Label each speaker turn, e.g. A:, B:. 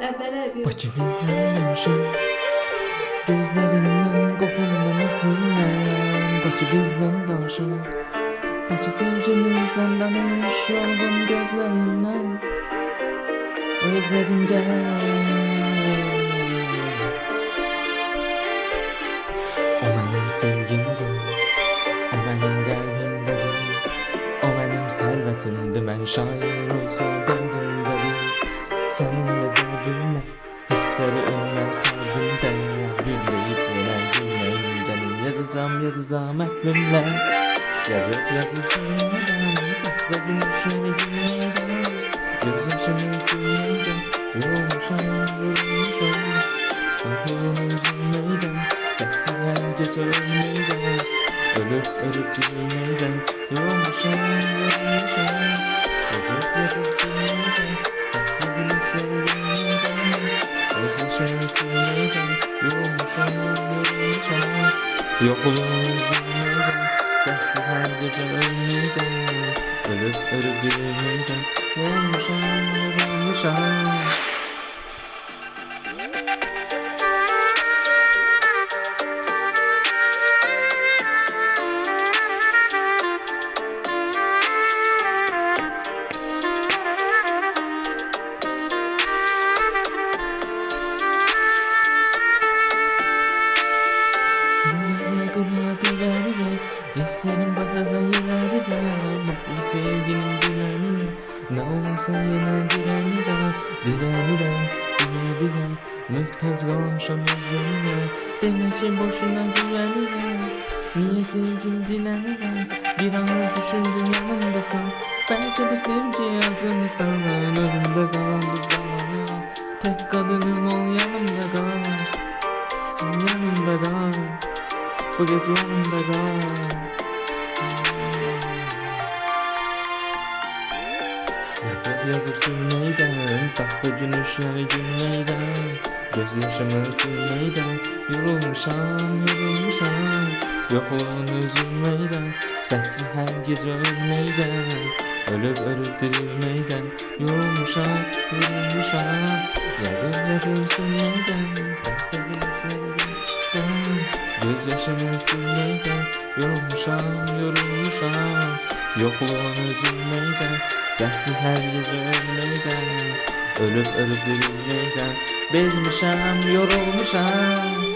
A: Başımızdan yaşım, gözlerinden kokundan ötünden, başımızdan taşım, başı sevgimizden danış, yorgun gözlerinden, özledince. O benim sevgimdi, o benim kalbimdedir, o benim servetimdi, ben şair olsa derdim dedi. Seninle derdinle hisleri önüne sardım da, gülleyip yenen gülmeyincenin yazacağım aklımla. Yazıp sürmeden, sakladım şöyle gülmeden, gözyaşımı silmeden, yormuşam. Aklımı üzülmeden, sensiz her gece ölmeden, ölüp gülmeden, yormuşam. Yazıp sürmeden, sakladım şöyle gülmeden, gözyaşımı silmeden, yormuşam. Yokluğunu üzülmeden, sensiz her gece ölmeden, ölüp gülmeden, yormuşam. Senin batazan yıllardı mutlu sevginin direnine, ne olsa yine direnirem, muhtaç kalmışam özlemine, demek ki boşuna güvenirim. Niye sevgini dilenirem, bir an düşündüm yanımdasan, belki bu sevgi acımısan, önümde kalan bu zamanı, tek kadınım ol yanımda kal, bu gece yanımda kal. Yazıp silmeyden, sahte gülüşler gülmeyden, gözyaşımı silmeyden, yorulmuşam. Yokluğunu üzülmeyden, sensiz her gece ölmeyden, ölüp dirilmeyden, yorulmuşam. Yazıp silmeyden, sahte gülüşler gülmeyden, gözyaşımı silmeyden, yorulmuşam. Yokluğunu üzülmeyden, sensiz her gece ölmeyden, ölüp dirilmeyden, bezmişem, yorulmuşam.